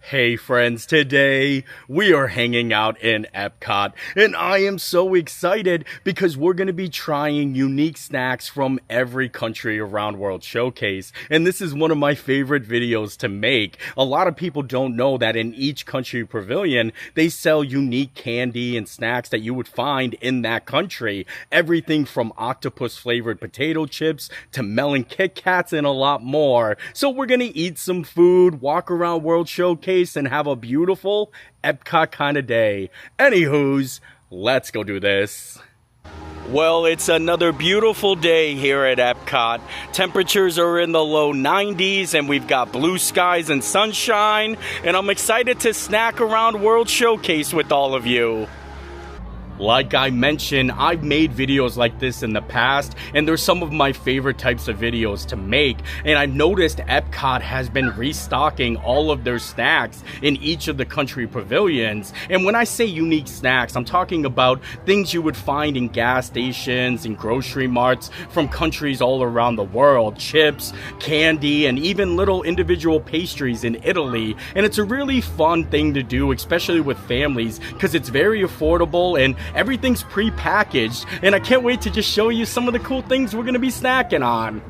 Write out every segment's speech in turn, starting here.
Hey friends, today we are hanging out in Epcot and I am so excited because we're going to be trying unique snacks from every country around World Showcase, and this is one of my favorite videos to make. A lot of people don't know that in each country pavilion they sell unique candy and snacks that you would find in that country. Everything from octopus flavored potato chips to melon Kit Kats and a lot more. So we're going to eat some food, walk around World Showcase, and have a beautiful Epcot kind of day. Anywho's, let's go do this. Well, it's another beautiful day here at Epcot. Temperatures are in the low 90s and we've got blue skies and sunshine, and I'm excited to snack around World Showcase with all of you. Like I mentioned, I've made videos like this in the past, and they're some of my favorite types of videos to make. And I've noticed Epcot has been restocking all of their snacks in each of the country pavilions. And when I say unique snacks, I'm talking about things you would find in gas stations and grocery marts from countries all around the world. Chips, candy, and even little individual pastries in Italy. And it's a really fun thing to do, especially with families, because it's very affordable and everything's pre-packaged, and I can't wait to just show you some of the cool things we're going to be snacking on.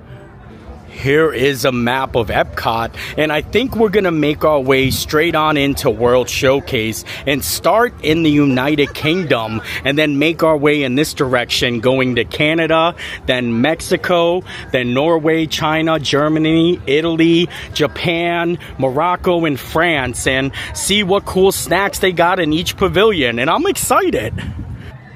Here is a map of Epcot, and I think we're going to make our way straight on into World Showcase and start in the United Kingdom and then make our way in this direction, going to Canada, then Mexico, then Norway, China, Germany, Italy, Japan, Morocco, and France, and see what cool snacks they got in each pavilion, and I'm excited.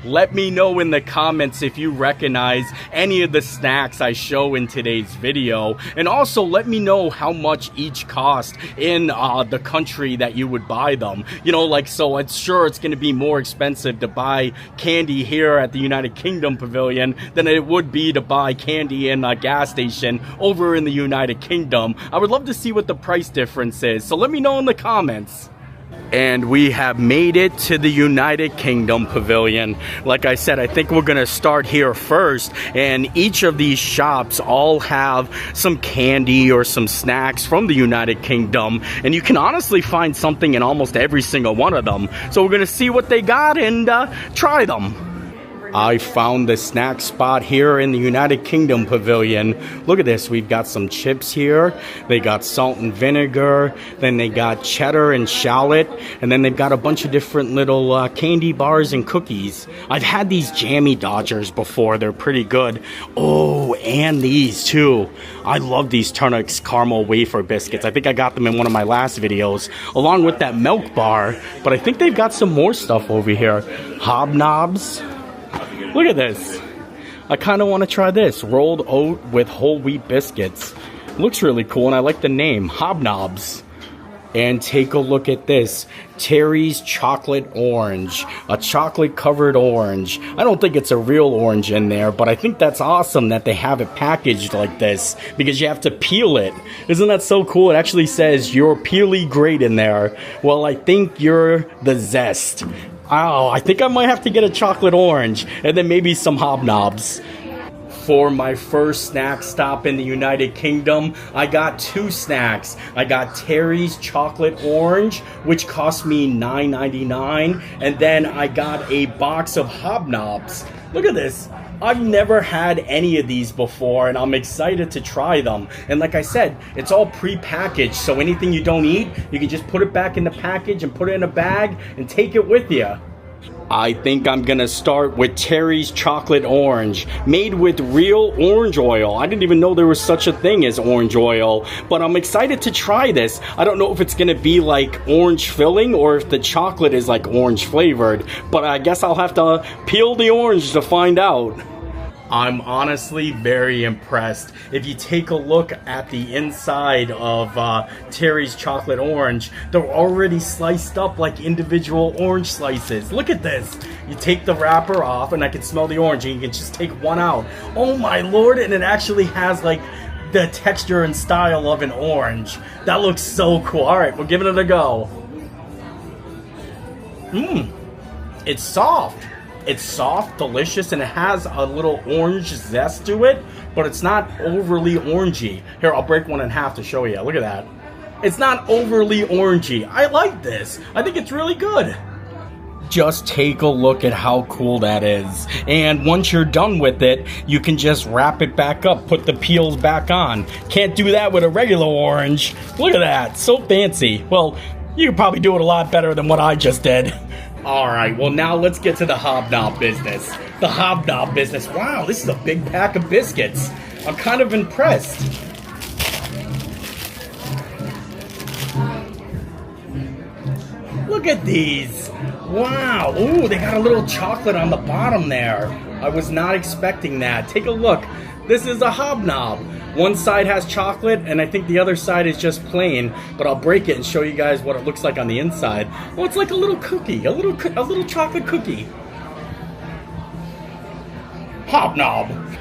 Let me know in the comments if you recognize any of the snacks I show in today's video, and also let me know how much each cost in the country that you would buy them. You know, like, so it's sure it's going to be more expensive to buy candy here at the United Kingdom Pavilion than it would be to buy candy in a gas station over in the United Kingdom. I would love to see what the price difference is, so let me know in the comments. And we have made it to the United Kingdom Pavilion. Like I said, I think we're gonna start here first, and each of these shops all have some candy or some snacks from the United Kingdom, and you can honestly find something in almost every single one of them. So we're gonna see what they got and try them. I found the snack spot here in the United Kingdom Pavilion. Look at this, we've got some chips here. They got salt and vinegar, then they got cheddar and shallot, and then they've got a bunch of different little candy bars and cookies. I've had these Jammy Dodgers before, they're pretty good. Oh, and these too. I love these Turnix caramel wafer biscuits. I think I got them in one of my last videos, along with that milk bar, but I think they've got some more stuff over here. Hobnobs. Look at this. I kind of want to try this. Rolled oat with whole wheat biscuits. Looks really cool, and I like the name. Hobnobs. And take a look at this. Terry's chocolate orange. A chocolate covered orange. I don't think it's a real orange in there, but I think that's awesome that they have it packaged like this, because you have to peel it. Isn't that so cool? It actually says you're peely great in there. Well, I think you're the zest. Oh, I think I might have to get a chocolate orange and then maybe some hobnobs. For my first snack stop in the United Kingdom, I got two snacks. I got Terry's chocolate orange, which cost me $9.99, and then I got a box of hobnobs. Look at this. I've never had any of these before, and I'm excited to try them. And like I said, it's all pre-packaged, so anything you don't eat, you can just put it back in the package and put it in a bag and take it with you. I think I'm gonna start with Terry's chocolate orange, made with real orange oil. I didn't even know there was such a thing as orange oil, but I'm excited to try this. I don't know if it's gonna be like orange filling or if the chocolate is like orange flavored, but I guess I'll have to peel the orange to find out. I'm honestly very impressed. If you take a look at the inside of Terry's chocolate orange, they're already sliced up like individual orange slices. Look at this. You take the wrapper off, and I can smell the orange, and you can just take one out. Oh my lord, and it actually has like the texture and style of an orange. That looks so cool. Alright, we're giving it a go. It's soft. It's soft, delicious, and it has a little orange zest to it, but it's not overly orangey. Here, I'll break one in half to show you. Look at that. It's not overly orangey. I like this. I think it's really good. Just take a look at how cool that is. And once you're done with it, you can just wrap it back up, put the peels back on. Can't do that with a regular orange. Look at that, so fancy. Well, you could probably do it a lot better than what I just did. All right, well now let's get to the hobnob business. The hobnob business. Wow, this is a big pack of biscuits. I'm kind of impressed. Look at these. Wow. Ooh, they got a little chocolate on the bottom there. I was not expecting that. Take a look. This is a hobnob. One side has chocolate, and I think the other side is just plain, but I'll break it and show you guys what it looks like on the inside. Oh, it's like a little cookie, a little chocolate cookie. Hobnob.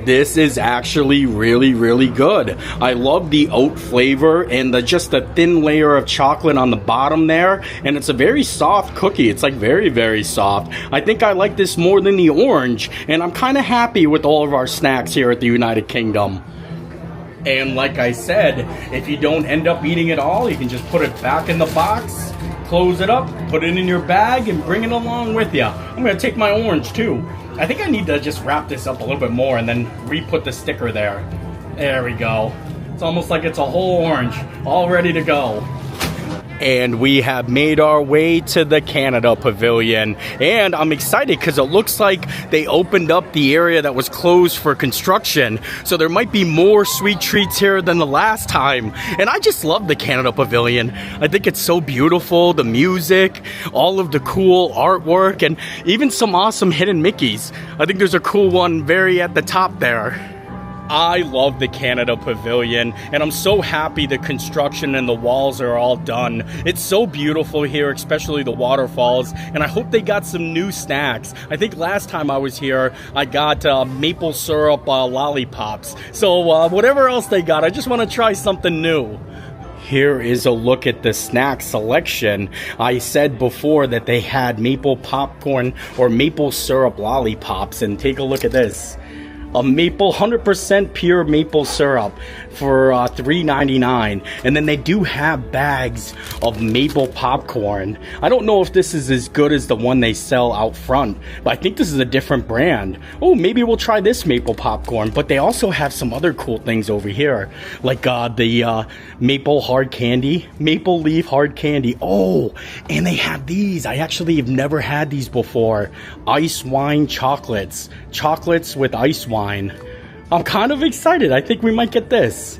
This is actually really, really good. I love the oat flavor and just the thin layer of chocolate on the bottom there. And it's a very soft cookie. It's like very, very soft. I think I like this more than the orange. And I'm kind of happy with all of our snacks here at the United Kingdom. And like I said, if you don't end up eating it all, you can just put it back in the box, close it up, put it in your bag, and bring it along with you. I'm going to take my orange too. I think I need to just wrap this up a little bit more and then re-put the sticker there. There we go. It's almost like it's a whole orange, all ready to go. And we have made our way to the Canada Pavilion. And I'm excited because it looks like they opened up the area that was closed for construction. So there might be more sweet treats here than the last time. And I just love the Canada Pavilion. I think it's so beautiful. The music, all of the cool artwork, and even some awesome hidden Mickeys. I think there's a cool one very at the top there. I love the Canada Pavilion, and I'm so happy the construction and the walls are all done. It's so beautiful here, especially the waterfalls, and I hope they got some new snacks. I think last time I was here, I got maple syrup lollipops. So whatever else they got, I just want to try something new. Here is a look at the snack selection. I said before that they had maple popcorn or maple syrup lollipops, and take a look at this. A maple, 100% pure maple syrup for $3.99. And then they do have bags of maple popcorn. I don't know if this is as good as the one they sell out front, but I think this is a different brand. Oh, maybe we'll try this maple popcorn. But they also have some other cool things over here, like the maple hard candy, maple leaf hard candy. Oh, and they have these. I actually have never had these before. Ice wine chocolates. Chocolates with ice wine. I'm kind of excited. I think we might get this.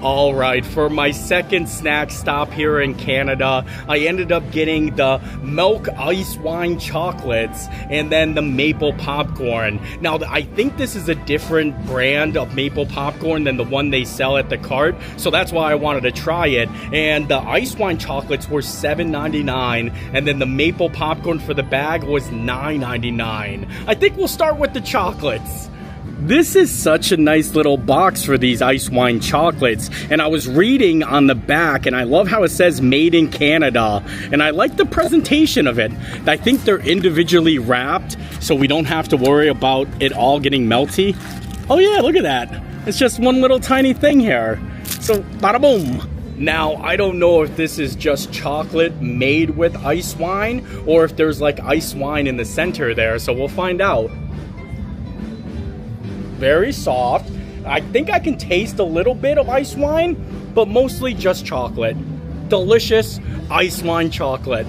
All right, for my second snack stop here in Canada, I ended up getting the milk ice wine chocolates and then the maple popcorn. Now, I think this is a different brand of maple popcorn than the one they sell at the cart, so that's why I wanted to try it. And the ice wine chocolates were $7.99, and then the maple popcorn for the bag was $9.99. I think we'll start with the chocolates. This is such a nice little box for these ice wine chocolates, and I was reading on the back, and I love how it says made in Canada, and I like the presentation of it. I think they're individually wrapped, so we don't have to worry about it all getting melty. Oh yeah, look at that. It's just one little tiny thing here. So, bada boom. Now, I don't know if this is just chocolate made with ice wine, or if there's like ice wine in the center there, so we'll find out. Very soft. I think I can taste a little bit of ice wine, but mostly just chocolate. Delicious ice wine chocolate.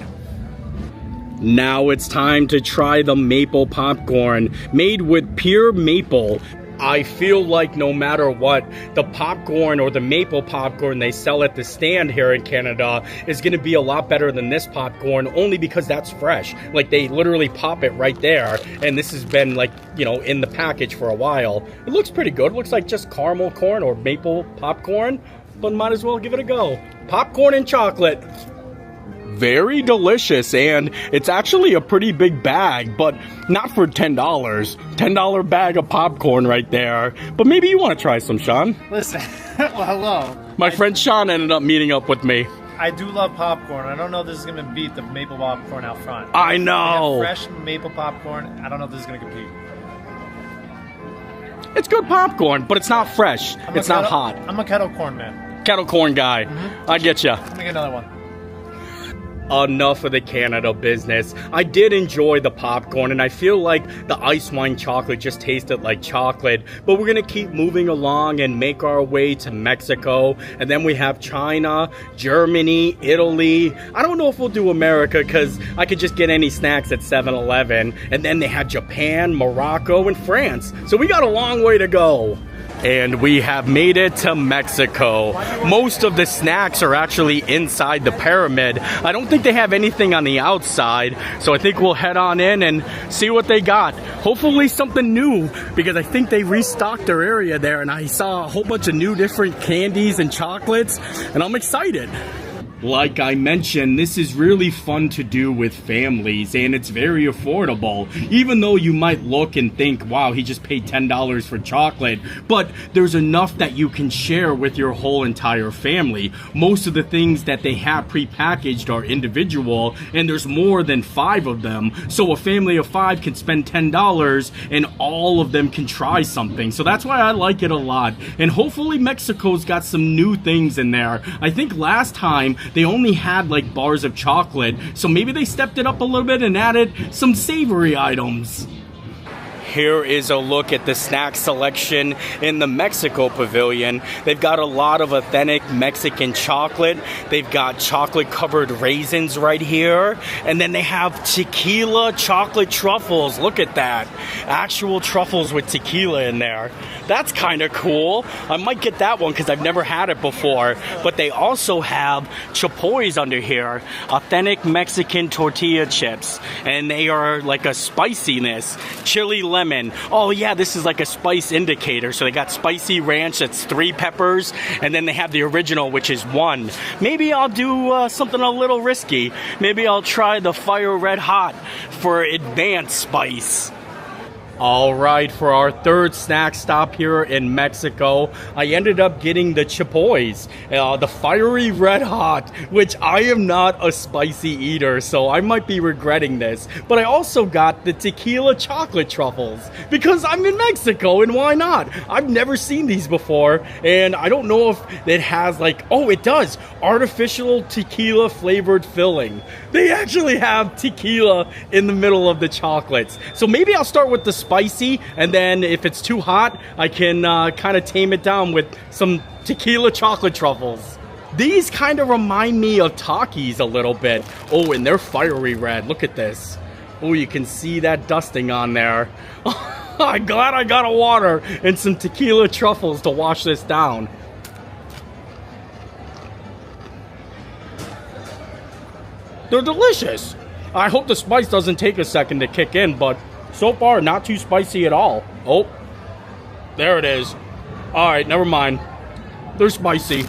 Now it's time to try the maple popcorn made with pure maple. I feel like no matter what, the popcorn or the maple popcorn they sell at the stand here in Canada is going to be a lot better than this popcorn, only because that's fresh. Like, they literally pop it right there, and this has been, like, you know, in the package for a while. It looks pretty good. It looks like just caramel corn or maple popcorn, but might as well give it a go. Popcorn and chocolate. Very delicious, and it's actually a pretty big bag, but not for $10. $10 bag of popcorn right there. But maybe you want to try some, Sean. Listen, well, hello. My friend Sean ended up meeting up with me. I do love popcorn. I don't know if this is going to beat the maple popcorn out front. I know. Fresh maple popcorn. I don't know if this is going to compete. It's good popcorn, but it's not fresh. It's not hot. I'm a kettle corn man. Kettle corn guy. I get ya. Let me get another one. Enough of the Canada business. I did enjoy the popcorn, and I feel like the Aiswine chocolate just tasted like chocolate. But we're gonna keep moving along and make our way to Mexico, and then we have China, Germany, Italy. I don't know if we'll do America because I could just get any snacks at 7-Eleven. And then they have Japan, Morocco, and France. So we got a long way to go. And we have made it to Mexico. Most of the snacks are actually inside the pyramid. I don't think they have anything on the outside, so I think we'll head on in and see what they got. Hopefully something new, because I think they restocked their area there, and I saw a whole bunch of new different candies and chocolates, and I'm excited. Like I mentioned, this is really fun to do with families, and it's very affordable. Even though you might look and think, wow, he just paid $10 for chocolate, but there's enough that you can share with your whole entire family. Most of the things that they have prepackaged are individual, and there's more than 5 of them. So a family of 5 can spend $10 and all of them can try something. So that's why I like it a lot. And hopefully Mexico's got some new things in there. I think last time they only had like bars of chocolate, so maybe they stepped it up a little bit and added some savory items. Here is a look at the snack selection in the Mexico pavilion. They've got a lot of authentic Mexican chocolate. They've got chocolate covered raisins right here. And then they have tequila chocolate truffles. Look at that. Actual truffles with tequila in there. That's kind of cool. I might get that one because I've never had it before. But they also have chapoys under here. Authentic Mexican tortilla chips. And they are like a spiciness. Chili lemon. Oh yeah, this is like a spice indicator. So they got spicy ranch, that's 3 peppers, and then they have the original, which is 1. Maybe I'll do something a little risky. Maybe I'll try the fire red hot for advanced spice. All right, for our third snack stop here in Mexico, I ended up getting the chapoys, the fiery red hot, which I am not a spicy eater, so I might be regretting this. But I also got the tequila chocolate truffles, because I'm in Mexico, and why not? I've never seen these before, and I don't know if it has like, oh, it does, artificial tequila flavored filling. They actually have tequila in the middle of the chocolates. So maybe I'll start with the spicy, and then if it's too hot, I can kind of tame it down with some tequila chocolate truffles. These kind of remind me of Takis a little bit. Oh, and they're fiery red. Look at this. Oh, you can see that dusting on there. I'm glad I got a water and some tequila truffles to wash this down. They're delicious. I hope the spice doesn't take a second to kick in, but so far, not too spicy at all. Oh, there it is. All right, never mind. They're spicy.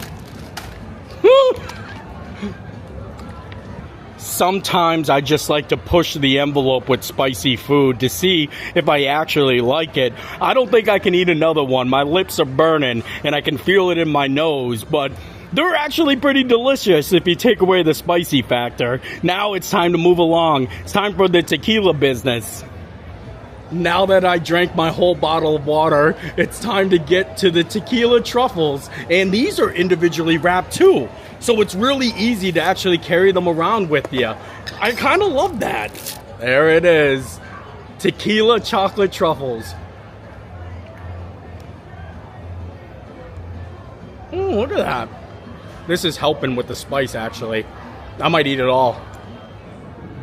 Sometimes I just like to push the envelope with spicy food to see if I actually like it. I don't think I can eat another one. My lips are burning and I can feel it in my nose, but they're actually pretty delicious if you take away the spicy factor. Now it's time to move along. It's time for the tequila business. Now that I drank my whole bottle of water, it's time to get to the tequila truffles. And these are individually wrapped too. So it's really easy to actually carry them around with you. I kind of love that. There it is. Tequila chocolate truffles. Look at that. This is helping with the spice, actually. I might eat it all.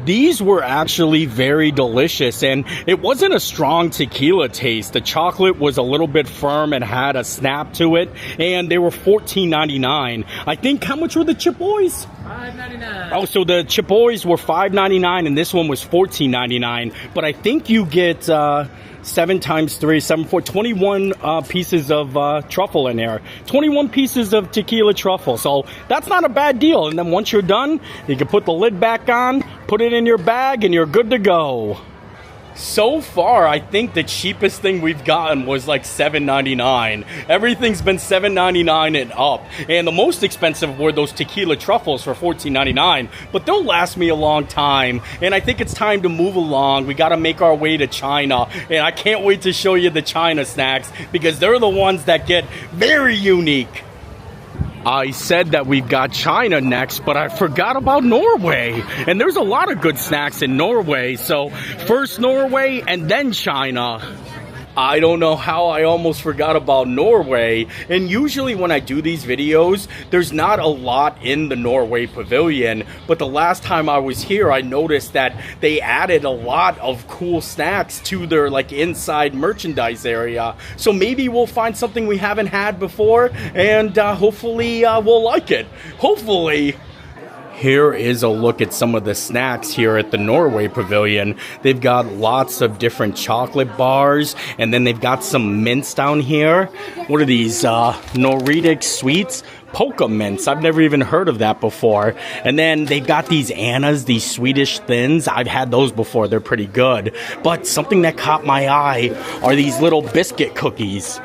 These were actually very delicious, and it wasn't a strong tequila taste. The chocolate was a little bit firm and had a snap to it, and they were $14.99. I think, how much were the chapoys? $5.99. Oh, so the chapoys were $5.99, and this one was $14.99. But I think you get 7 times 3, 7, 4, 21 pieces of truffle in there. 21 pieces of tequila truffle. So that's not a bad deal. And then once you're done, you can put the lid back on, put it in your bag, and you're good to go. So far, I think the cheapest thing we've gotten was like $7.99. Everything's been $7.99 and up. And the most expensive were those tequila truffles for $14.99. But they'll last me a long time. And I think it's time to move along. We got to make our way to China. And I can't wait to show you the China snacks because they're the ones that get very unique. I said that we've got China next, but I forgot about Norway. And there's a lot of good snacks in Norway. So first Norway and then China. I don't know how I almost forgot about Norway. And usually when I do these videos, there's not a lot in the Norway pavilion. But the last time I was here, I noticed that they added a lot of cool snacks to their inside merchandise area. So maybe we'll find something we haven't had before, and hopefully we'll like it. Hopefully. Here is a look at some of the snacks here at the Norway Pavilion. They've got lots of different chocolate bars, and then they've got some mints down here. What are these? Nordic sweets? Polka mints. I've never even heard of that before. And then they've got these Annas, these Swedish thins. I've had those before. They're pretty good. But something that caught my eye are these little biscuit cookies.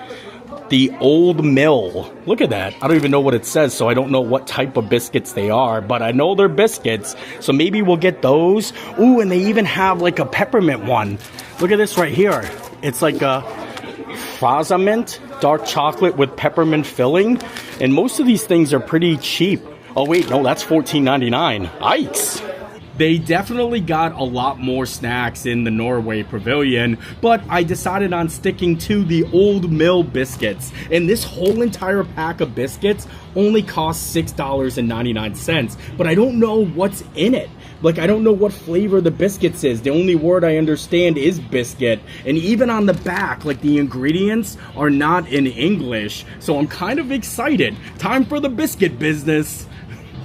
The Old Mill. Look at that. I don't even know what it says, so I don't know what type of biscuits they are, but I know they're biscuits, so maybe we'll get those. Ooh, and they even have a peppermint one. Look at this right here. It's like a Mint, dark chocolate with peppermint filling, and most of these things are pretty cheap. Oh wait, no, that's $14.99. Yikes! They definitely got a lot more snacks in the Norway Pavilion, but I decided on sticking to the Old Mill biscuits. And this whole entire pack of biscuits only costs $6.99, but I don't know what's in it. I don't know what flavor the biscuits is. The only word I understand is biscuit. And even on the back, the ingredients are not in English. So I'm kind of excited. Time for the biscuit business.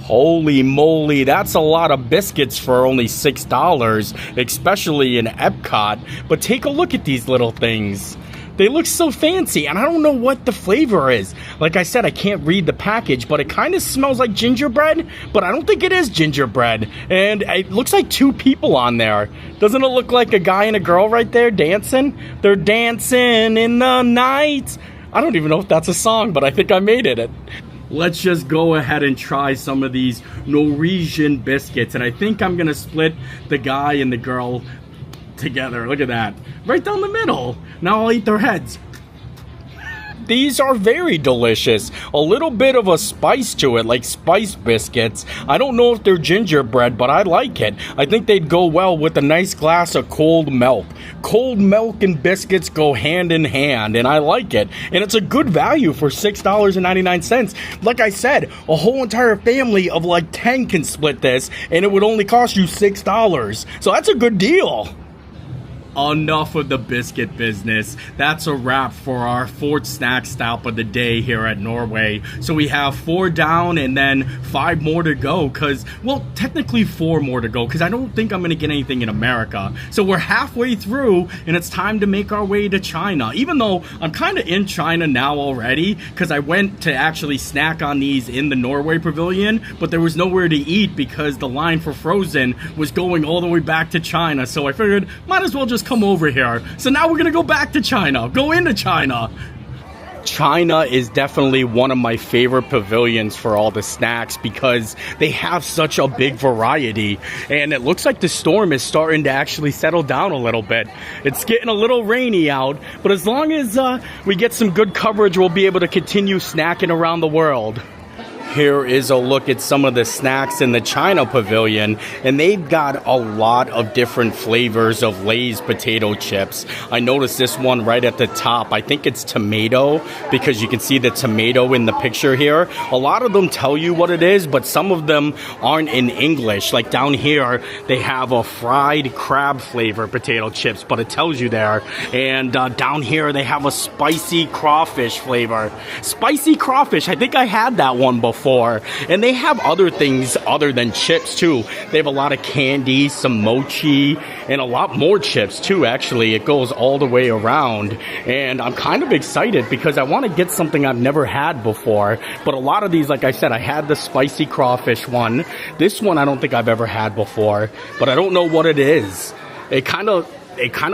Holy moly, that's a lot of biscuits for only $6, especially in Epcot. But take a look at these little things. They look so fancy, and I don't know what the flavor is. Like I said, I can't read the package, but it kind of smells like gingerbread, but I don't think it is gingerbread. And it looks like two people on there. Doesn't it look like a guy and a girl right there dancing? They're dancing in the night. I don't even know if that's a song, but I think I made it. Let's just go ahead and try some of these Norwegian biscuits. And I think I'm going to split the guy and the girl together. Look at that. Right down the middle. Now I'll eat their heads. These are very delicious. A little bit of a spice to it, like spice biscuits. I don't know if they're gingerbread, but I like it. I think they'd go well with a nice glass of cold milk. Cold milk and biscuits go hand in hand, and I like it. And it's a good value for $6.99. Like I said, a whole entire family of 10 can split this, and it would only cost you $6. So that's a good deal. Enough of the biscuit business. That's a wrap for our fourth snack stop of the day here at Norway. So we have 4 down and then 5 more to go technically 4 more to go because I don't think I'm going to get anything in America. So we're halfway through and it's time to make our way to China. Even though I'm kind of in China now already because I went to actually snack on these in the Norway Pavilion, but there was nowhere to eat because the line for Frozen was going all the way back to China. So I figured might as well just come over here. So now we're gonna go back to China, go into China. China is definitely one of my favorite pavilions for all the snacks because they have such a big variety, and it looks like the storm is starting to actually settle down a little bit. It's getting a little rainy out, but as long as we get some good coverage, we'll be able to continue snacking around the world. Here is a look at some of the snacks in the China Pavilion, and they've got a lot of different flavors of Lay's potato chips. I noticed this one right at the top. I think it's tomato because you can see the tomato in the picture here. A lot of them tell you what it is, but some of them aren't in English. Like down here, they have a fried crab flavor potato chips, but it tells you there. And down here, they have a spicy crawfish flavor. Spicy crawfish, I think I had that one before. And they have other things other than chips too. They have a lot of candy, some mochi, and a lot more chips too, actually. It goes all the way around. And I'm kind of excited because I want to get something I've never had before. But a lot of these, like I said, I had the spicy crawfish one. This one I don't think I've ever had before, but I don't know what it is. It kind of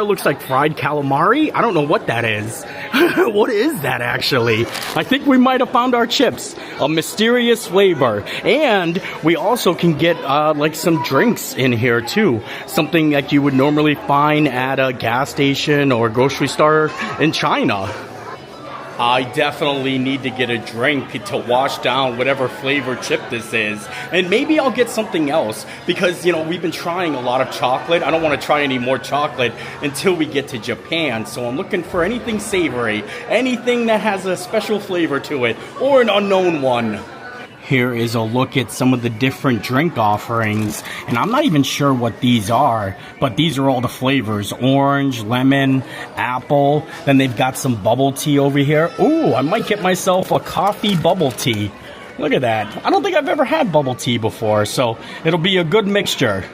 looks like fried calamari. I don't know what that is. What is that actually? I think we might have found our chips. A mysterious flavor. And we also can get like some drinks in here too. Something like you would normally find at a gas station or grocery store in China. I definitely need to get a drink to wash down whatever flavor chip this is. And maybe I'll get something else because, you know, we've been trying a lot of chocolate. I don't want to try any more chocolate until we get to Japan. So I'm looking for anything savory, anything that has a special flavor to it, or an unknown one. Here is a look at some of the different drink offerings, and I'm not even sure what these are, but these are all the flavors: orange, lemon, apple. Then they've got some bubble tea over here. Ooh, I might get myself a coffee bubble tea. Look at that. I don't think I've ever had bubble tea before, so it'll be a good mixture.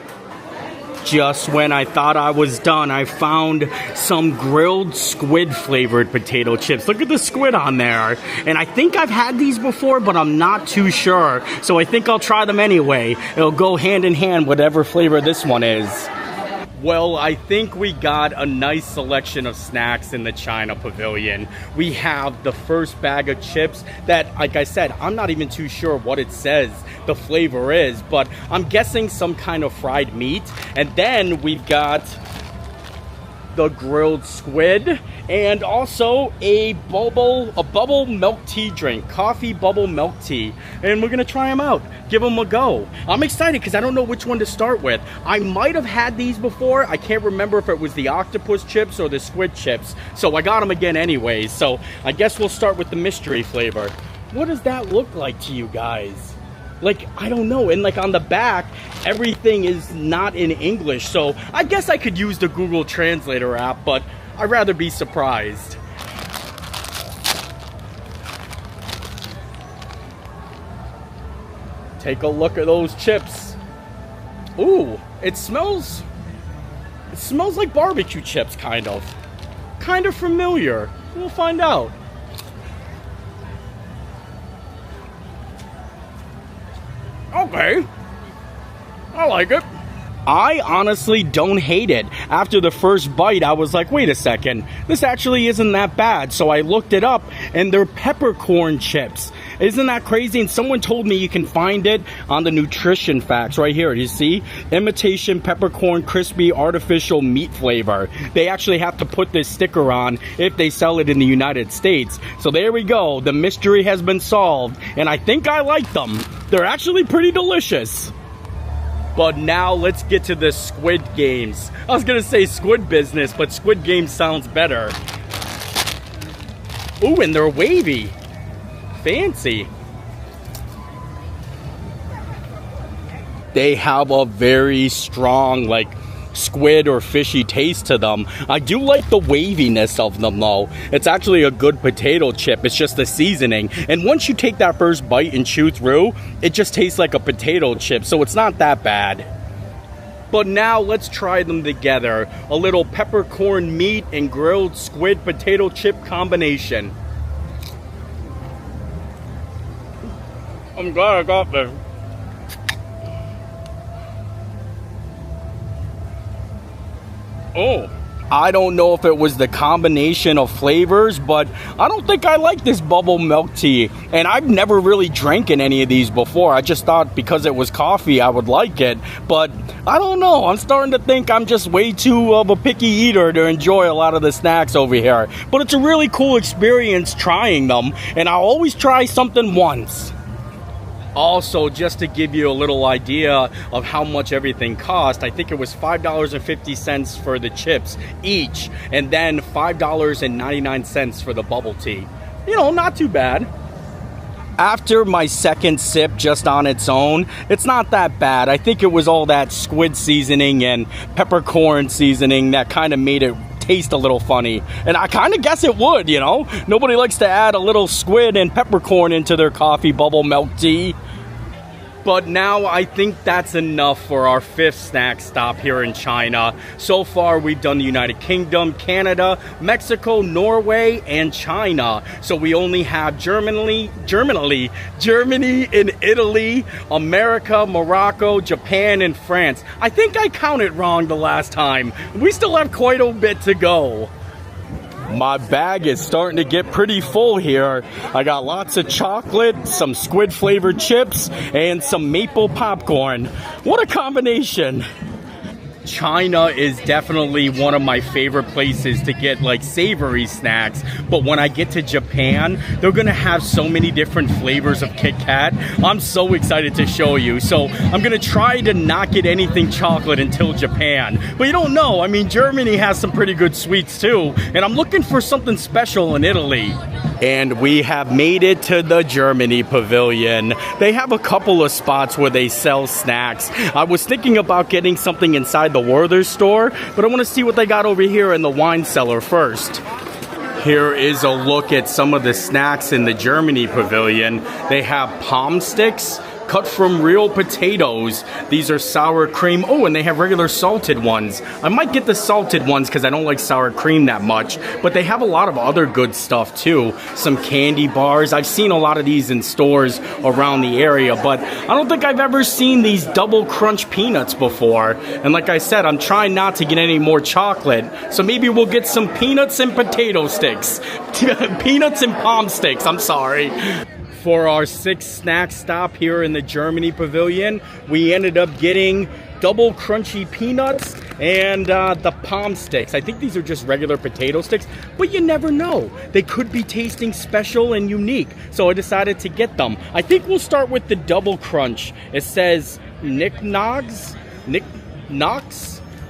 Just when I thought I was done, I found some grilled squid flavored potato chips. Look at the squid on there. And I think I've had these before, but I'm not too sure. So I think I'll try them anyway. It'll go hand in hand, whatever flavor this one is. Well, I think we got a nice selection of snacks in the China Pavilion. We have the first bag of chips that, like I said, I'm not even too sure what it says the flavor is, but I'm guessing some kind of fried meat. And then we've got the grilled squid and also a bubble milk tea drink, coffee bubble milk tea. And we're gonna try them out, give them a go. I'm excited because I don't know which one to start with. I might have had these before. I can't remember if it was the octopus chips or the squid chips. So I got them again anyways. So I guess we'll start with the mystery flavor. What does that look like to you guys? Like, I don't know. And like on the back, everything is not in English. So I guess I could use the Google Translator app, but I'd rather be surprised. Take a look at those chips. Ooh, it smells like barbecue chips, kind of familiar. We'll find out. Okay, I like it. I honestly don't hate it. After the first bite, I was like, wait a second, this actually isn't that bad. So I looked it up, and they're peppercorn chips. Isn't that crazy? And someone told me you can find it on the nutrition facts right here. You see? Imitation peppercorn crispy artificial meat flavor. They actually have to put this sticker on if they sell it in the United States. So there we go. The mystery has been solved, and I think I like them. They're actually pretty delicious. But now let's get to the Squid Games. I was gonna say Squid Business, but Squid Games sounds better. Ooh, and they're wavy. Fancy. They have a very strong, like, squid or fishy taste to them. I do like the waviness of them though. It's actually a good potato chip. It's just the seasoning. And once you take that first bite and chew through, it just tastes like a potato chip, so it's not that bad. But now let's try them together. A little peppercorn meat and grilled squid potato chip combination. I'm glad I got this. Oh, I don't know if it was the combination of flavors, but I don't think I like this bubble milk tea. And I've never really drank in any of these before. I just thought because it was coffee, I would like it. But I don't know. I'm starting to think I'm just way too of a picky eater to enjoy a lot of the snacks over here. But it's a really cool experience trying them. And I'll always try something once. Also, just to give you a little idea of how much everything cost, I think it was $5.50 for the chips each, and then $5.99 for the bubble tea. You know, not too bad. After my second sip just on its own, it's not that bad. I think it was all that squid seasoning and peppercorn seasoning that kind of made it taste a little funny. And I kind of guess it would, you know? Nobody likes to add a little squid and peppercorn into their coffee bubble milk tea. But now I think that's enough for our fifth snack stop here in China. So far, we've done the United Kingdom, Canada, Mexico, Norway, and China. So we only have Germany, and Italy, America, Morocco, Japan, and France. I think I counted wrong the last time. We still have quite a bit to go. My bag is starting to get pretty full here. I got lots of chocolate, some squid flavored chips, and some maple popcorn. What a combination. China is definitely one of my favorite places to get like savory snacks, but when I get to Japan, they're gonna have so many different flavors of Kit Kat. I'm so excited to show you. So I'm gonna try to not get anything chocolate until Japan. But you don't know, I mean, Germany has some pretty good sweets too, and I'm looking for something special in Italy. And we have made it to the Germany pavilion. They have a couple of spots where they sell snacks. I was thinking about getting something inside the Werther's store, but I want to see what they got over here in the wine cellar first. Here is a look at some of the snacks in the Germany pavilion. They have palm sticks, cut from real potatoes. These are sour cream. Oh, and they have regular salted ones. I might get the salted ones because I don't like sour cream that much, but they have a lot of other good stuff too. Some candy bars. I've seen a lot of these in stores around the area, but I don't think I've ever seen these double crunch peanuts before. And like I said, I'm trying not to get any more chocolate, so maybe we'll get some peanuts and potato sticks. Peanuts and palm sticks, I'm sorry. For our 6th snack stop here in the Germany pavilion, we ended up getting double crunchy peanuts and the palm sticks. I think these are just regular potato sticks, but you never know. They could be tasting special and unique, so I decided to get them. I think we'll start with the double crunch. It says Nick Knox.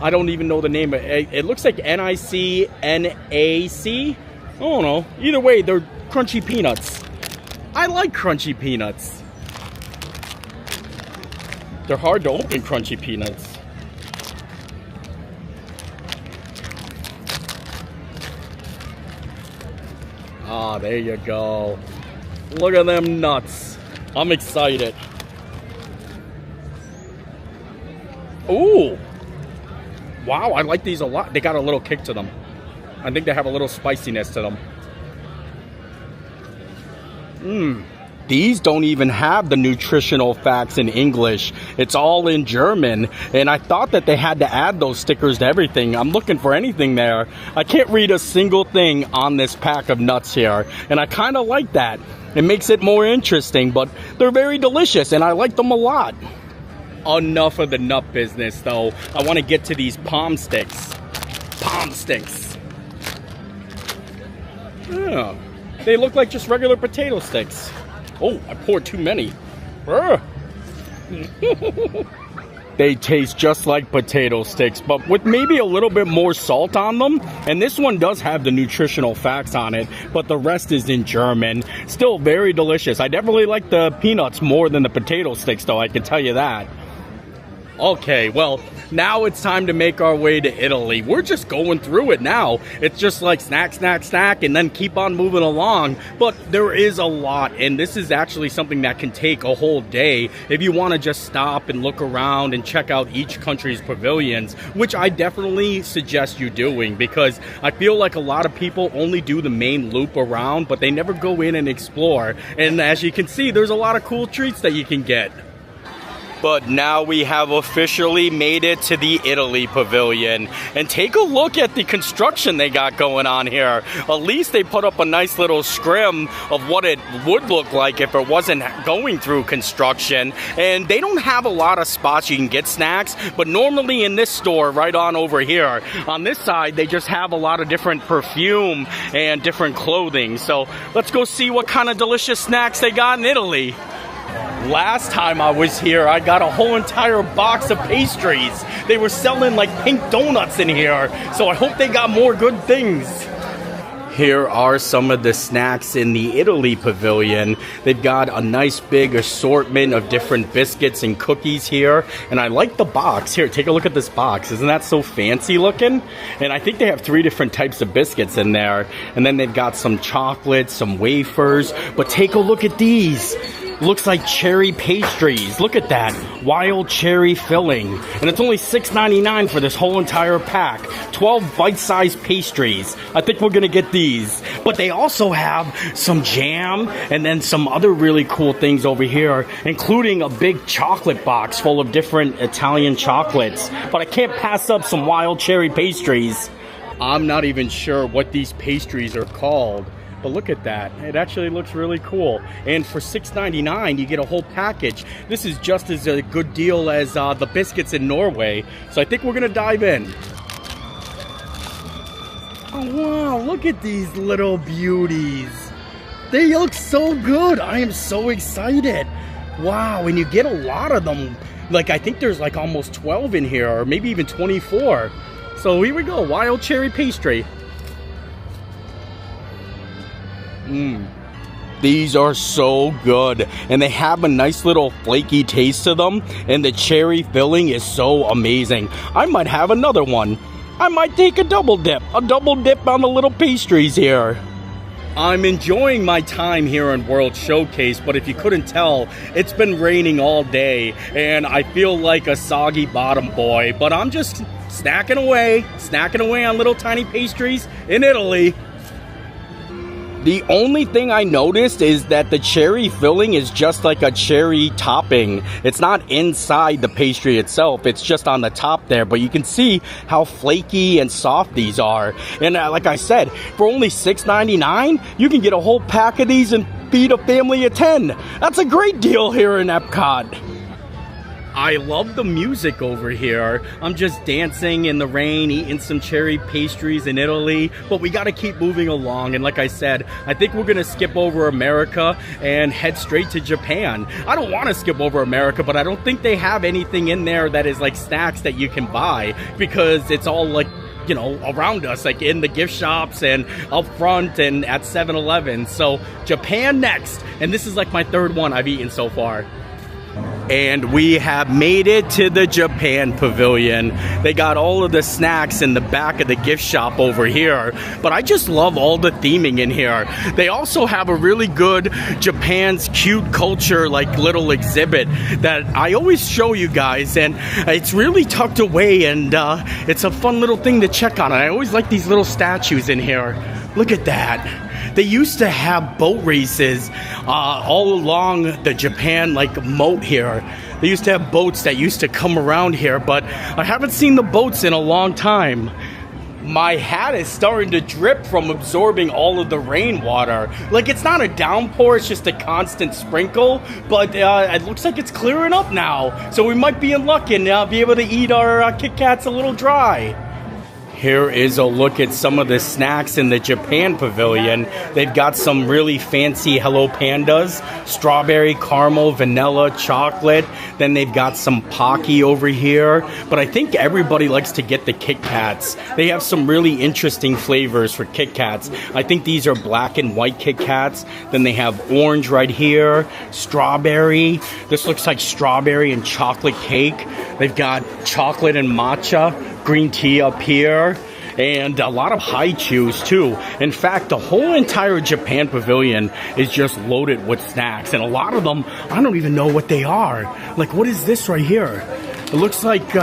I don't even know the name. It looks like Nicnac. I don't know. Either way, they're crunchy peanuts. I like crunchy peanuts. They're hard to open, crunchy peanuts. Ah, there you go. Look at them nuts. I'm excited. Ooh. Wow, I like these a lot. They got a little kick to them. I think they have a little spiciness to them. These don't even have the nutritional facts in English. It's all in German. And I thought that they had to add those stickers to everything. I'm looking for anything there. I can't read a single thing on this pack of nuts here. And I kind of like that. It makes it more interesting, but they're very delicious and I like them a lot. Enough of the nut business though. I want to get to these palm sticks. Palm sticks. Yeah. They look like just regular potato sticks. Oh, I poured too many. They taste just like potato sticks, but with maybe a little bit more salt on them. And this one does have the nutritional facts on it, but the rest is in German. Still very delicious. I definitely like the peanuts more than the potato sticks, though, I can tell you that. Okay, well, now it's time to make our way to Italy. We're just going through it now. It's just like snack, snack, snack, and then keep on moving along. But there is a lot, and this is actually something that can take a whole day if you want to just stop and look around and check out each country's pavilions, which I definitely suggest you doing, because I feel like a lot of people only do the main loop around, but they never go in and explore. And as you can see, there's a lot of cool treats that you can get. But now we have officially made it to the Italy pavilion. And take a look at the construction they got going on here. At least they put up a nice little scrim of what it would look like if it wasn't going through construction. And they don't have a lot of spots you can get snacks, but normally in this store right on over here, on this side, they just have a lot of different perfume and different clothing. So let's go see what kind of delicious snacks they got in Italy. Last time I was here, I got a whole entire box of pastries. They were selling like pink donuts in here, so I hope they got more good things. Here are some of the snacks in the Italy pavilion. They've got a nice big assortment of different biscuits and cookies here. And I like the box. Here, take a look at this box. Isn't that so fancy looking? And I think they have 3 different types of biscuits in there. And then they've got some chocolates, some wafers. But take a look at these. Looks like cherry pastries. Look at that. Wild cherry filling. And it's only $6.99 for this whole entire pack. 12 bite-sized pastries. I think we're gonna get these. But they also have some jam and then some other really cool things over here, including a big chocolate box full of different Italian chocolates. But I can't pass up some wild cherry pastries. I'm not even sure what these pastries are called. But look at that. It actually looks really cool. And for $6.99, you get a whole package. This is just as a good deal as the biscuits in Norway. So I think we're gonna dive in. Oh wow, look at these little beauties. They look so good. I am so excited. Wow, and you get a lot of them. Like, I think there's like almost 12 in here, or maybe even 24. So here we go, wild cherry pastry. These are so good, and they have a nice little flaky taste to them, and the cherry filling is so amazing. I might have another one. I might take a double dip on the little pastries here. I'm enjoying my time here on World Showcase, but if you couldn't tell, it's been raining all day, and I feel like a soggy bottom boy, but I'm just snacking away on little tiny pastries in Italy. The only thing I noticed is that the cherry filling is just like a cherry topping. It's not inside the pastry itself, it's just on the top there, but you can see how flaky and soft these are. And like I said, for only $6.99, you can get a whole pack of these and feed a family of 10. That's a great deal here in Epcot. I love the music over here. I'm just dancing in the rain, eating some cherry pastries in Italy, but we gotta keep moving along. And like I said, I think we're gonna skip over America and head straight to Japan. I don't wanna skip over America, but I don't think they have anything in there that is like snacks that you can buy, because it's all like, you know, around us, like in the gift shops and up front and at 7-Eleven. So Japan next. And this is like my third one I've eaten so far. And we have made it to the Japan Pavilion. They got all of the snacks in the back of the gift shop over here. But I just love all the theming in here. They also have a really good Japan's cute culture, like little exhibit that I always show you guys. And it's really tucked away, and it's a fun little thing to check on. And I always like these little statues in here. Look at that. They used to have boat races all along the Japan like moat here. They used to have boats that used to come around here, but I haven't seen the boats in a long time. My hat is starting to drip from absorbing all of the rainwater. Like, it's not a downpour, it's just a constant sprinkle, but it looks like it's clearing up now. So we might be in luck and be able to eat our Kit Kats a little dry. Here is a look at some of the snacks in the Japan Pavilion. They've got some really fancy Hello Pandas, strawberry, caramel, vanilla, chocolate. Then they've got some Pocky over here. But I think everybody likes to get the Kit Kats. They have some really interesting flavors for Kit Kats. I think these are black and white Kit Kats. Then they have orange right here, strawberry. This looks like strawberry and chocolate cake. They've got chocolate and matcha. Green tea up here, and a lot of high chews too. In fact, the whole entire Japan Pavilion is just loaded with snacks, and a lot of them, I don't even know what they are. Like, what is this right here? It looks like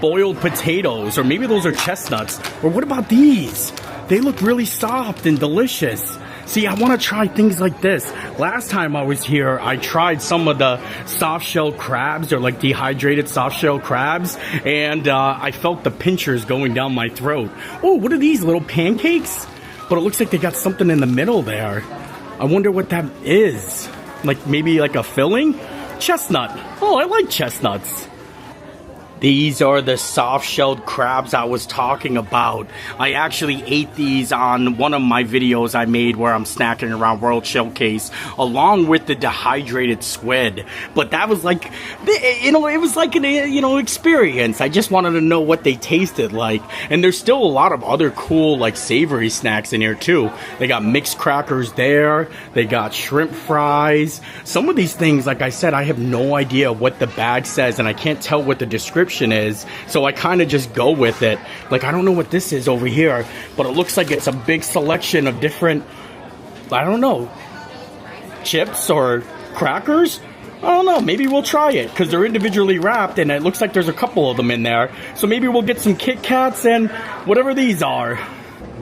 boiled potatoes, or maybe those are chestnuts. Or what about these? They look really soft and delicious. See, I want to try things like this. Last time I was here, I tried some of the soft-shell crabs, or like dehydrated soft-shell crabs, and I felt the pinchers going down my throat. Oh, what are these, little pancakes? But it looks like they got something in the middle there. I wonder what that is. Like, maybe like a filling? Chestnut. Oh, I like chestnuts. These are the soft-shelled crabs I was talking about. I actually ate these on one of my videos I made where I'm snacking around World Showcase, along with the dehydrated squid. But that was like, you know, it was like an, you know, experience. I just wanted to know what they tasted like. And there's still a lot of other cool, like, savory snacks in here, too. They got mixed crackers there. They got shrimp fries. Some of these things, like I said, I have no idea what the bag says, and I can't tell what the description is, so I kind of just go with it. Like, I don't know what this is over here, but it looks like it's a big selection of different, I don't know, chips or crackers. I don't know, maybe we'll try it, because they're individually wrapped, and it looks like there's a couple of them in there. So maybe we'll get some Kit Kats and whatever these are.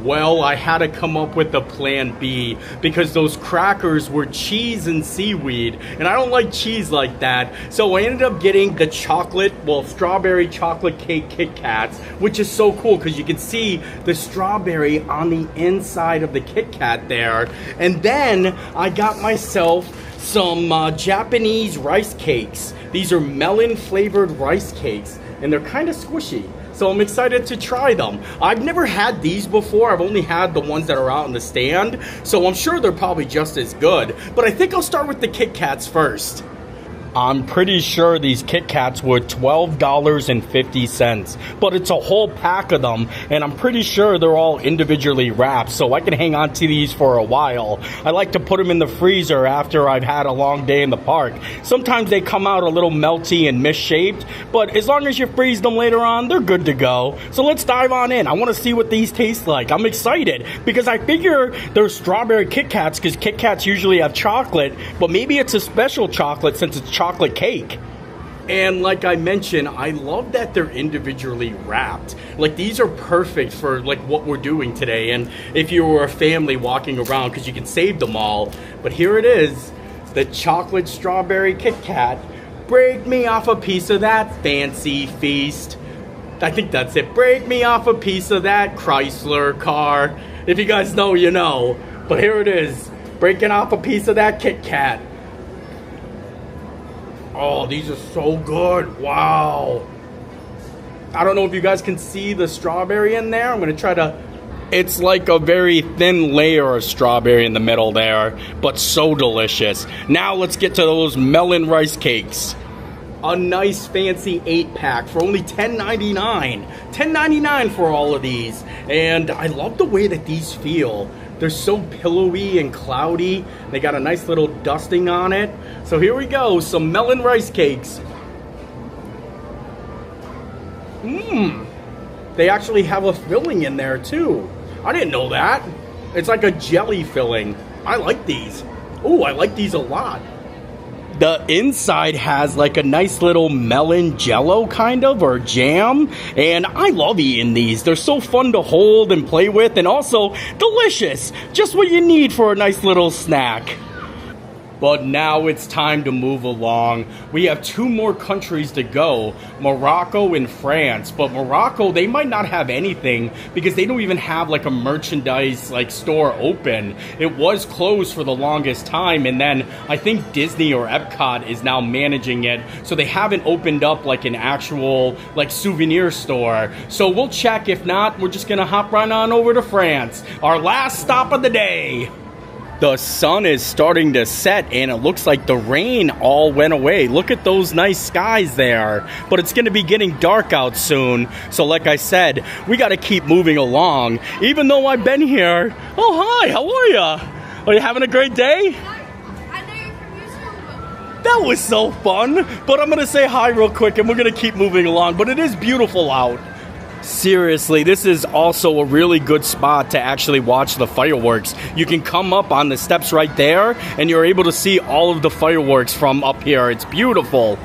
Well, I had to come up with a plan B because those crackers were cheese and seaweed, and I don't like cheese like that. So I ended up getting the strawberry chocolate cake Kit Kats, which is so cool because you can see the strawberry on the inside of the Kit Kat there. And then I got myself some Japanese rice cakes. These are melon flavored rice cakes, and they're kind of squishy. So I'm excited to try them. I've never had these before. I've only had the ones that are out in the stand. So I'm sure they're probably just as good. But I think I'll start with the Kit Kats first. I'm pretty sure these Kit Kats were $12.50, but it's a whole pack of them, and I'm pretty sure they're all individually wrapped, so I can hang on to these for a while. I like to put them in the freezer after I've had a long day in the park. Sometimes they come out a little melty and misshaped, but as long as you freeze them later on, they're good to go. So let's dive on in. I want to see what these taste like. I'm excited because I figure they're strawberry Kit Kats because Kit Kats usually have chocolate, but maybe it's a special chocolate since it's chocolate cake. And like I mentioned, I love that they're individually wrapped. Like, these are perfect for like what we're doing today, and if you were a family walking around, because you can save them all. But here it is, the chocolate strawberry Kit Kat. Break me off a piece of that fancy feast. I think that's it. Break me off a piece of that Chrysler car. If you guys know, you know. But here it is, breaking off a piece of that Kit Kat. Oh, these are so good. Wow. I don't know if you guys can see the strawberry in there. I'm going to try to... It's like a very thin layer of strawberry in the middle there, but so delicious. Now let's get to those melon rice cakes. A nice fancy 8-pack for only $10.99. $10.99 for all of these. And I love the way that these feel. They're so pillowy and cloudy. They got a nice little dusting on it. So here we go, some melon rice cakes. They actually have a filling in there too. I didn't know that. It's like a jelly filling. I like these. Ooh, I like these a lot. The inside has like a nice little melon jello kind of, or jam, and I love eating these. They're so fun to hold and play with, and also delicious. Just what you need for a nice little snack. But now it's time to move along. We have 2 more countries to go, Morocco and France. But Morocco, they might not have anything because they don't even have like a merchandise like store open. It was closed for the longest time, and then I think Disney or Epcot is now managing it. So they haven't opened up like an actual like souvenir store. So we'll check. If not, we're just gonna hop right on over to France. Our last stop of the day. The sun is starting to set, and it looks like the rain all went away. Look at those nice skies there. But it's going to be getting dark out soon. So like I said, we got to keep moving along. Even though I've been here. Oh, hi. How are you? Are you having a great day? I know you're from Houston. That was so fun. But I'm going to say hi real quick, and we're going to keep moving along. But it is beautiful out. Seriously, this is also a really good spot to actually watch the fireworks. You can come up on the steps right there, and you're able to see all of the fireworks from up here. It's beautiful.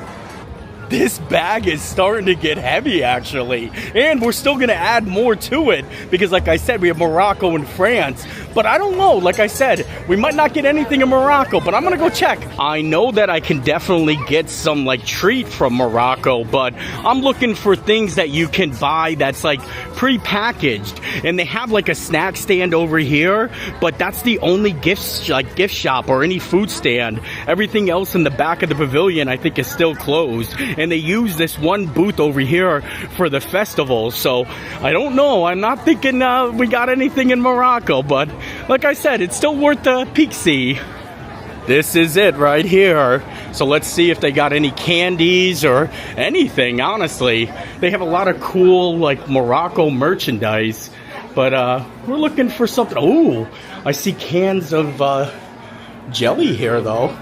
This bag is starting to get heavy, actually. And we're still going to add more to it because, like I said, we have Morocco and France. But I don't know. Like I said, we might not get anything in Morocco, but I'm going to go check. I know that I can definitely get some, like, treat from Morocco, but I'm looking for things that you can buy that's, like, pre-packaged. And they have, like, a snack stand over here, but that's the only gift shop or any food stand. Everything else in the back of the pavilion, I think, is still closed. And they use this one booth over here for the festival. So I don't know. I'm not thinking we got anything in Morocco. But like I said, it's still worth a peek-see. This is it right here. So let's see if they got any candies or anything, honestly. They have a lot of cool, like, Morocco merchandise. But we're looking for something. Oh, I see cans of jelly here, though.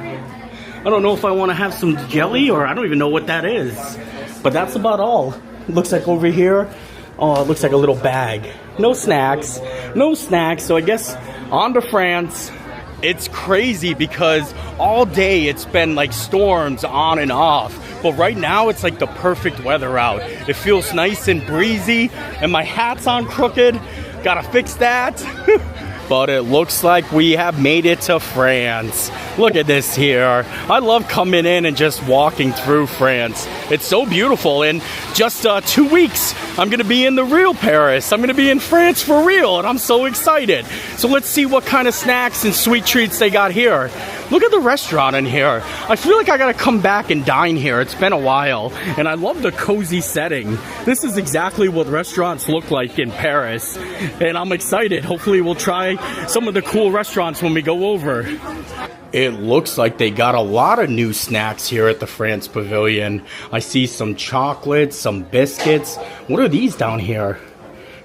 I don't know if I want to have some jelly, or I don't even know what that is. But that's about all. Looks like over here, oh, it looks like a little bag. No snacks. No snacks. So I guess on to France. It's crazy because all day it's been like storms on and off. But right now it's like the perfect weather out. It feels nice and breezy, and my hat's on crooked. Gotta fix that. But it looks like we have made it to France. Look at this here. I love coming in and just walking through France. It's so beautiful. In just 2 weeks, I'm going to be in the real Paris. I'm going to be in France for real, and I'm so excited. So let's see what kind of snacks and sweet treats they got here. Look at the restaurant in here. I feel like I got to come back and dine here. It's been a while, and I love the cozy setting. This is exactly what restaurants look like in Paris, and I'm excited. Hopefully we'll try some of the cool restaurants when we go over. It looks like they got a lot of new snacks here at the France Pavilion. I see some chocolates, some biscuits. What are these down here?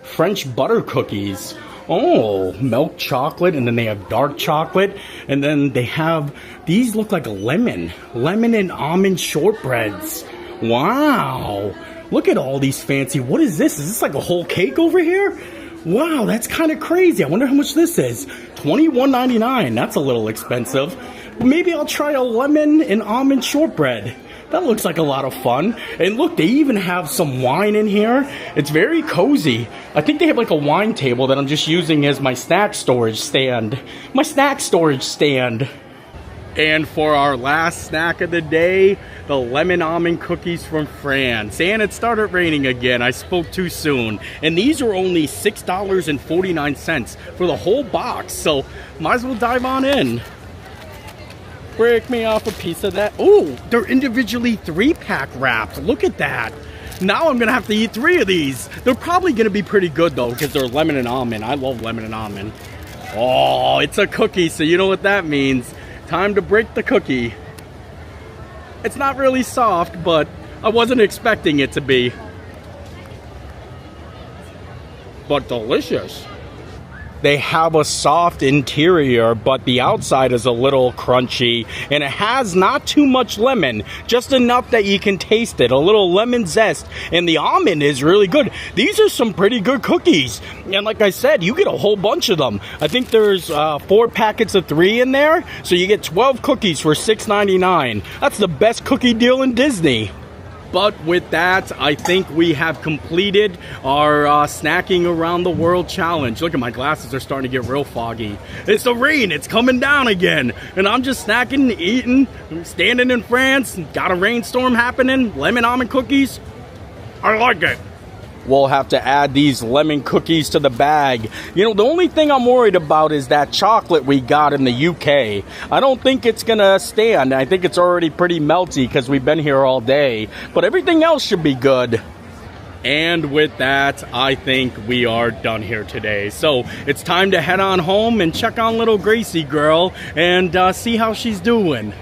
French butter cookies. Oh, milk chocolate, and then they have dark chocolate, and then they have, these look like a lemon and almond shortbreads. Wow, look at all these fancy, what is this? Is this like a whole cake over here? Wow, that's kind of crazy. I wonder how much this is. $21.99, that's a little expensive. Maybe I'll try a lemon and almond shortbread. That looks like a lot of fun. And look, they even have some wine in here. It's very cozy. I think they have like a wine table that I'm just using as my snack storage stand. My snack storage stand. And for our last snack of the day, the lemon almond cookies from France. And it started raining again. I spoke too soon. And these are only $6.49 for the whole box. So might as well dive on in. Break me off a piece of that. Oh, they're individually 3-pack wrapped. Look at that. Now I'm going to have to eat 3 of these. They're probably going to be pretty good, though, because they're lemon and almond. I love lemon and almond. Oh, it's a cookie, so you know what that means. Time to break the cookie. It's not really soft, but I wasn't expecting it to be. But delicious. They have a soft interior, but the outside is a little crunchy, and it has not too much lemon, just enough that you can taste it, a little lemon zest, and the almond is really good. These are some pretty good cookies, and like I said, you get a whole bunch of them. I think there's 4 packets of 3 in there, so you get 12 cookies for $6.99. That's the best cookie deal in Disney. But with that, I think we have completed our snacking around the world challenge. Look at my glasses are starting to get real foggy. It's the rain, it's coming down again. And I'm just snacking, eating, standing in France. Got a rainstorm happening, lemon almond cookies. I like it. We'll have to add these lemon cookies to the bag. You know, the only thing I'm worried about is that chocolate we got in the UK. I don't think it's gonna stand. I think it's already pretty melty because we've been here all day. But everything else should be good. And with that, I think we are done here today. So it's time to head on home and check on little Gracie girl and see how she's doing.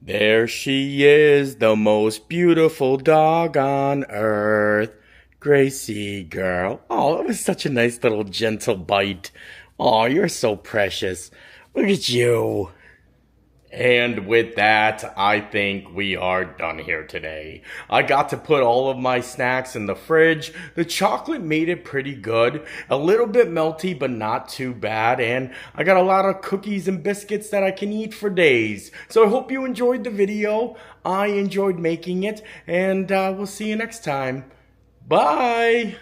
There she is, the most beautiful dog on earth. Gracie girl. Oh, it was such a nice little gentle bite. Oh, you're so precious. Look at you. And with that, I think we are done here today. I got to put all of my snacks in the fridge. The chocolate made it pretty good. A little bit melty, but not too bad. And I got a lot of cookies and biscuits that I can eat for days. So I hope you enjoyed the video. I enjoyed making it. And we'll see you next time. Bye!